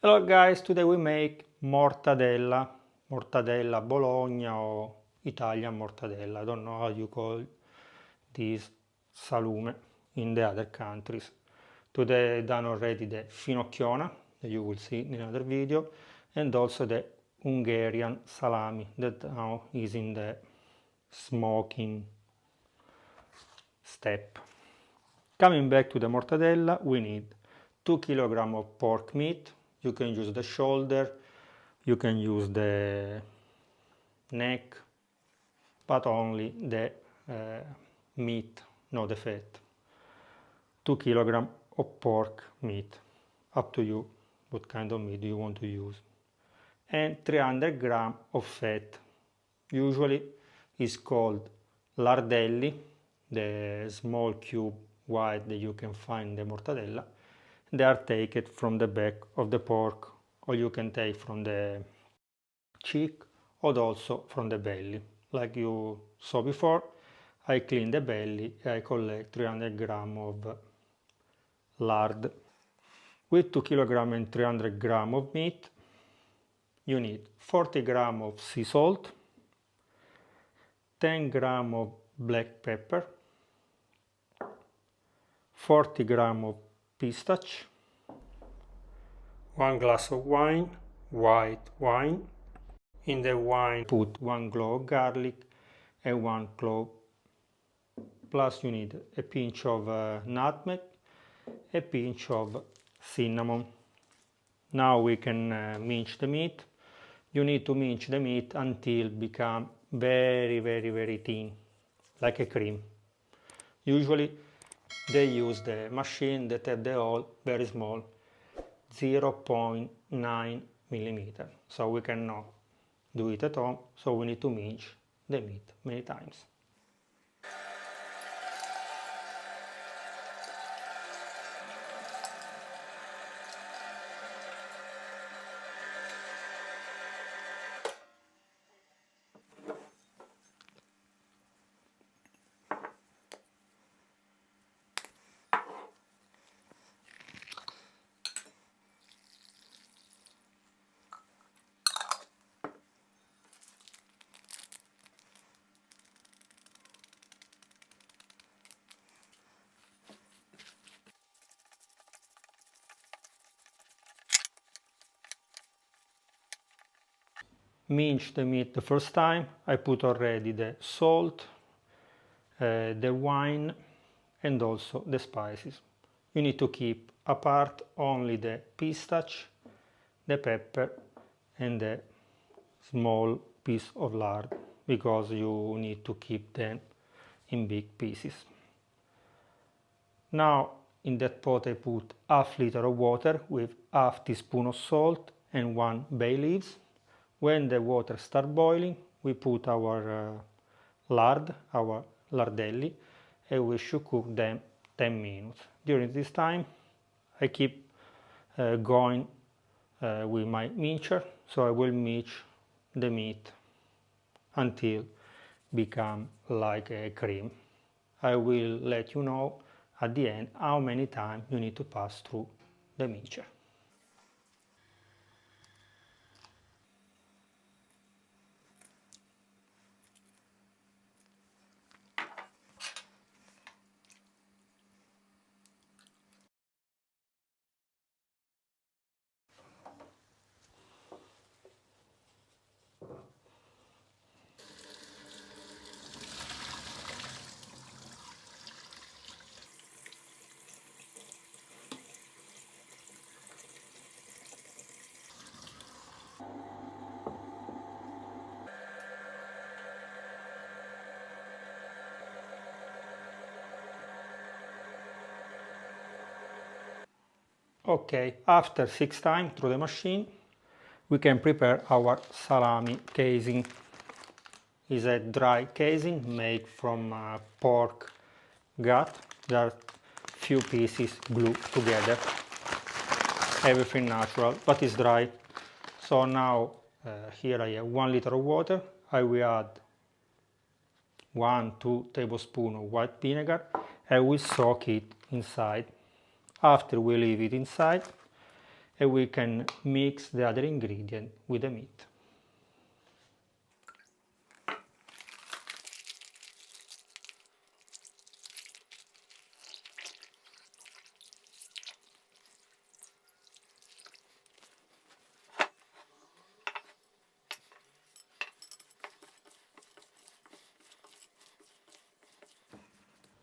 Hello guys, today we make mortadella Bologna or Italian mortadella. I don't know how you call this salume in the other countries. Today I done already the finocchiona that you will see in another video, and also the Hungarian salami that now is in the smoking step. Coming back to the mortadella, we need 2 kg of pork meat. You can use the shoulder, you can use the neck, but only the meat, not the fat. 2 kg of pork meat, up to you what kind of meat you want to use. And 300 grams of fat. Usually is called Lardelli, the small cube white that you can find in the mortadella. They are taken from the back of the pork, or you can take from the cheek or also from the belly. Like you saw before, I clean the belly and I collect 300 grams of lard. With 2 kg and 300 grams of meat, you need 40 grams of sea salt, 10 grams of black pepper, 40 grams of pistachio, 1 glass of wine, white wine. In the wine put 1 clove of garlic and 1 clove. Plus you need a pinch of nutmeg, a pinch of cinnamon. Now we can mince the meat. You need to mince the meat until it becomes very thin, like a cream. Usually they use the machine that have the hole very small, 0.9 millimeter. So we cannot do it at home, so we need to mince the meat many times. Mince the meat the first time. I put already the salt, the wine and also the spices. You need to keep apart only the pistachio, the pepper and the small piece of lard, because you need to keep them in big pieces. Now in that pot I put half liter of water with half teaspoon of salt and 1 bay leaves. When the water starts boiling, we put our lard, our lardelli, and we should cook them 10 minutes. During this time, I keep going with my mincer, so I will mince the meat until become like a cream. I will let you know at the end how many times you need to pass through the mincer. Okay, after 6 times through the machine, we can prepare our salami casing. It's a dry casing made from pork gut. There are few pieces glued together. Everything natural, but it's dry. So now here I have 1 liter of water. I will add 1-2 tablespoons of white vinegar and we soak it inside. After we leave it inside, and we can mix the other ingredient with the meat.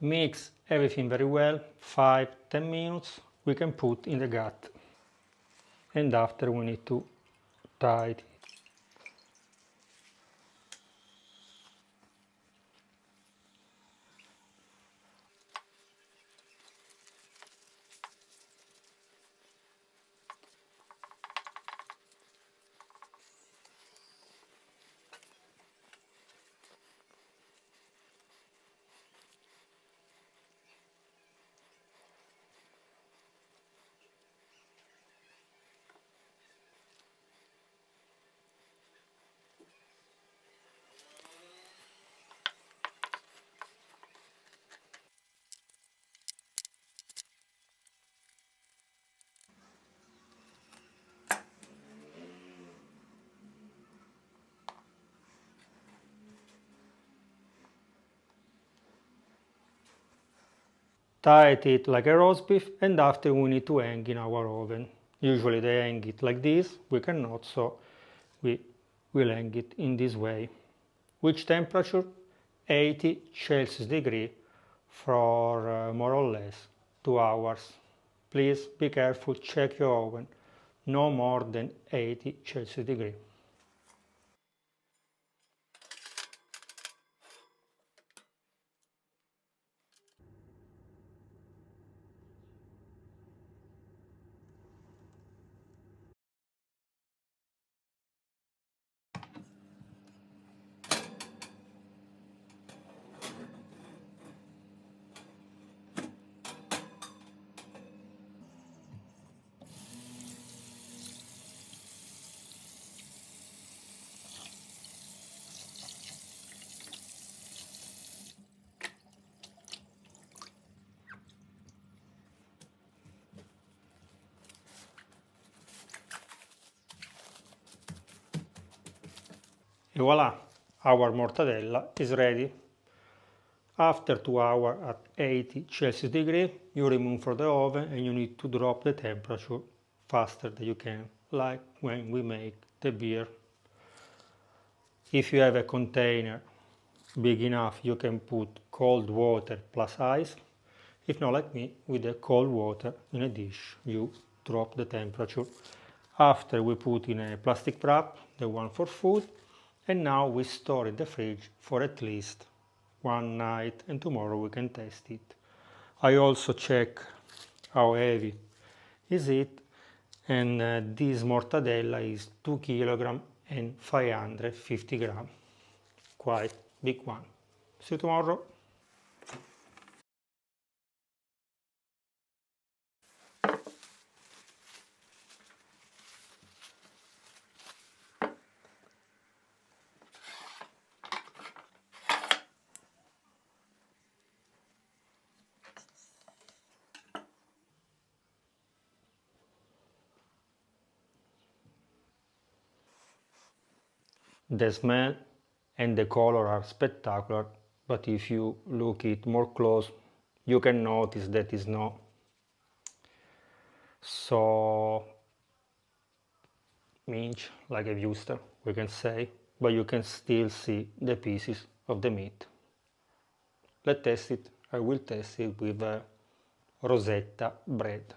Mix everything very well, 5-10 minutes, we can put in the gut. And after we need to tie it. Tie it like a roast beef, and after we need to hang in our oven. Usually they hang it like this, we cannot, so we will hang it in this way. Which temperature? 80 Celsius degree for more or less 2 hours. Please be careful, check your oven, no more than 80 Celsius degree. And voila, our mortadella is ready. After 2 hours at 80 Celsius degree, you remove from the oven and you need to drop the temperature faster than you can, like when we make the beer. If you have a container big enough, you can put cold water plus ice. If not, like me, with the cold water in a dish, you drop the temperature. After we put in a plastic wrap, the one for food, and now we store in the fridge for at least one night, and tomorrow we can test it. I also check how heavy is it, and this mortadella is 2 kg and 550 gram. Quite big one. See you tomorrow. The smell and the color are spectacular, but if you look it more close, you can notice that it's not so mince like a Worcester, we can say, but you can still see the pieces of the meat. Let's test it. I will test it with Rosetta bread.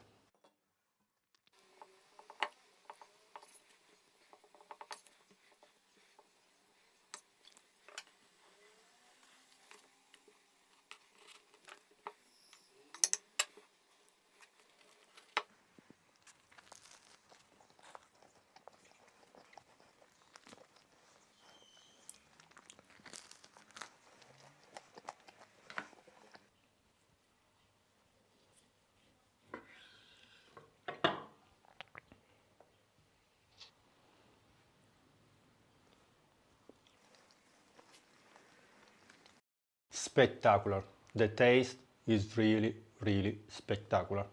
Spectacular. The taste is really spectacular.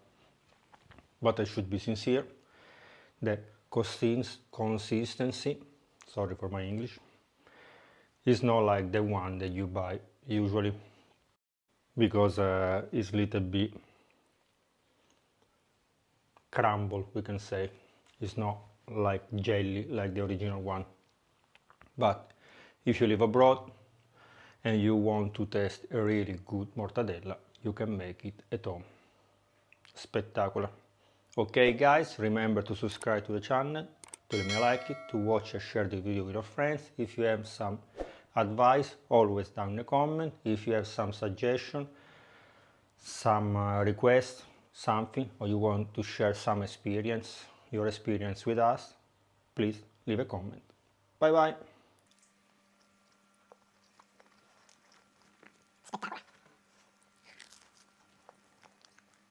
But I should be sincere, the consistency, sorry for my English, is not like the one that you buy usually, because it's a little bit crumble, we can say. It's not like jelly like the original one. But if you live abroad and you want to test a really good mortadella, you can make it at home. Spectacular. Okay guys, remember to subscribe to the channel, to let me like it, to watch and share the video with your friends. If you have some advice, always down in the comment. If you have some suggestion, some request, something, or you want to share some experience, your experience with us, please leave a comment. Bye bye.